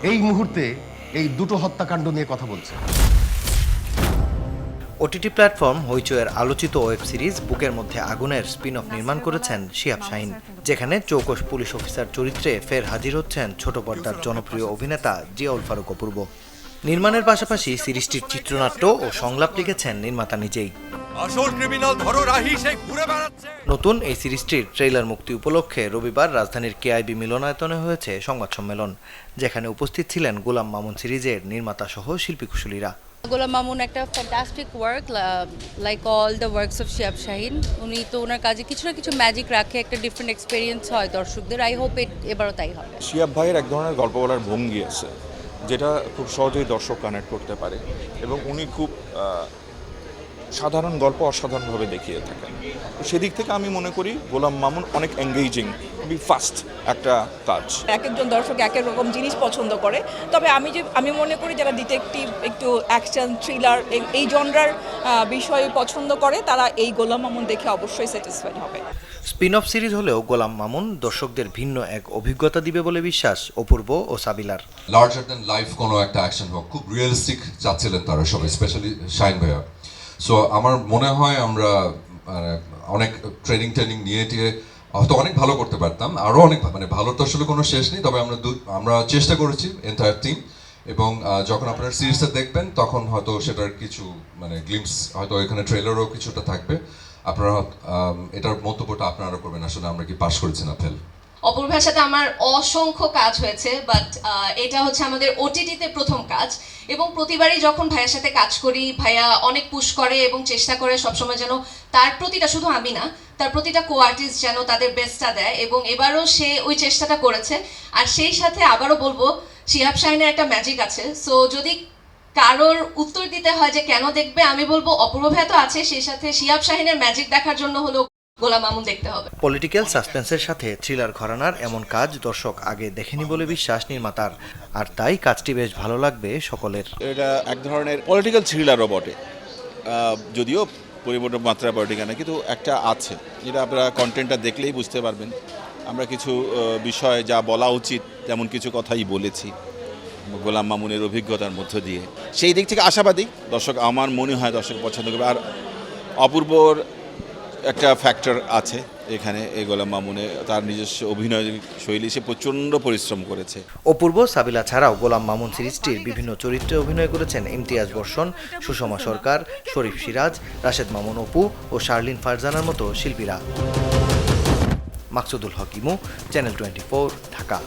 এই মুহূর্তে এই দুটো হত্যাকাণ্ড নিয়ে কথা বলছে। ওটিটি প্ল্যাটফর্ম হইচইয়ের আলোচিত ওয়েব সিরিজ বুকের মধ্যে আগুনের স্পিন অফ নির্মাণ করেছেন শিহাব শাহীন, যেখানে চৌকস পুলিশ অফিসার চরিত্রে ফের হাজির হচ্ছেন ছোট পর্দার জনপ্রিয় অভিনেতা জিয়াউল ফারুক অপূর্ব। নির্মাণের পাশাপাশি সিরিজটির চিত্রনাট্য ও সংলাপ লিখেছেন নির্মাতা নিজেই। আসল ক্রিমিনাল ধরো রাহি, সে ঘুরে বেড়াচ্ছে। নতুন এই সিরিজটির ট্রেইলার মুক্তি উপলক্ষে রবিবার রাজধানীর কেআইবি মিলনায়তনে হয়েছে সংবাদ সম্মেলন, যেখানে উপস্থিত ছিলেন গোলাম মামুন সিরিজের নির্মাতা সহ শিল্পী কুশলীরা। গোলাম মামুন একটা fantastic work, like all the works of Shihab Shaheen. উনি তো ওনার কাজে কিছু না কিছু ম্যাজিক রাখে, একটা ডিফারেন্ট এক্সপিরিয়েন্স হয় দর্শকদের। আই হোপ এবারও তাই হবে। শিহাব ভাইয়ের এক ধরনের গল্প বলার ভঙ্গি আছে, যেটা খুব সহজেই দর্শক কানেক্ট করতে পারে, এবং উনি খুব সাধারণ গল্প অসাধারণভাবে দেখিয়ে থাকেন। তো সেদিক থেকে আমি মনে করি গোলাম মামুন অনেক এঙ্গেজিং, খুবই ফাস্ট একটা কাজ। এক একজন দর্শক এক এক রকম জিনিস পছন্দ করে, তবে আমি মনে করি যারা ডিটেকটিভ, একটু অ্যাকশন, থ্রিলার এই জনরার বিষয় পছন্দ করে, তারা এই গোলাম মামুন দেখে অবশ্যই স্যাটিসফাইড হবে। স্পিন অফ সিরিজ হলেও গোলাম মামুন দর্শকদের ভিন্ন এক অভিজ্ঞতা দিবে বলে বিশ্বাস অপূর্ব ও সাবিলার। লার্জার দ্যান লাইফ কোনো একটা অ্যাকশন হোক, খুব রিয়েলিস্টিক চাচ্ছিলেন তারা সবাই, স্পেশালি শাহিন ভাইয়া। সো আমার মনে হয় আমরা অনেক ট্রেনিং নিয়ে টিয়ে হয়তো অনেক ভালো করতে পারতাম, আরও অনেক ভালোর তো আসলে কোনো শেষ নেই, তবে আমরা চেষ্টা করেছি এন্টায়ার টিম, এবং যখন আপনারা সিরিজটা দেখবেন তখন হয়তো সেটার কিছু গ্লিমস, হয়তো এখানে ট্রেলারও কিছুটা থাকবে। আপনারা এটার মন্তব্যটা আপনারা করবেন আসলে আমরা কি পাস করেছি না ফেল। অপূর্বের সাথে আমার অসংখ্য কাজ হয়েছে, বাট এটা হচ্ছে আমাদের ওটিটিতে প্রথম কাজ, এবং প্রতিবারই যখন ভাইয়ার সাথে কাজ করি ভাইয়া অনেক পুশ করে এবং চেষ্টা করে সবসময় যেন তার প্রতিটা, শুধু আমি না, তার প্রতিটা কো আর্টিস্ট যেন তাদের বেস্টটা দেয়, এবং এবারও সে ওই চেষ্টাটা করেছে। আর সেই সাথে আবারও বলবো, শিহাব শাহীনের একটা ম্যাজিক আছে। সো যদি কারোর উত্তর দিতে হয় যে কেন দেখবে, আমি বলবো অপূর্ব ভাইয়া তো আছে, সেই সাথে শিহাব শাহীনের ম্যাজিক দেখার জন্য হলো গোলাম মামুন দেখতে হবে। পলিটিক্যাল সাসপেন্সের সাথে থ্রিলার ঘরানার এমন কাজ দর্শক আগে দেখেনি বলে বিশ্বাস নির্মাতার, আর তাই কাজটি বেশ ভালো লাগবে সকলের। এটা এক ধরনের পলিটিক্যাল থ্রিলারও বটে, যদিও পরিপূর্ণ মাত্রায় পলিটিক্যাল না, কিন্তু একটা আছে যেটা আপনারা কন্টেন্টটা দেখলেই বুঝতে পারবেন। আমরা কিছু বিষয় যা বলা উচিত তেমন কিছু কথাই বলেছি গোলাম মামুনের অভিজ্ঞতার মধ্য দিয়ে। সেই দিক থেকে আশাবাদী দর্শক, আমার মনে হয় দর্শক পছন্দ করবে। আর অপূর্বর একটা ফ্যাক্টর আছে এখানে, এই গোলাম মামুনে তার নিজস্ব অভিনয় শৈলী, সে প্রচণ্ড পরিশ্রম করেছে। অপূর্ব, সাবিলা ছাড়াও গোলাম মামুন সিরিজটির বিভিন্ন চরিত্রে অভিনয় করেছেন ইমতিয়াজ বর্ষণ, সুষমা সরকার, শরীফ সিরাজ, রাশেদ মামুন অপু ও শার্লিন ফারজানার মতো শিল্পীরা। মাকসুদুল হক ইমু, চ্যানেল 24, ঢাকা।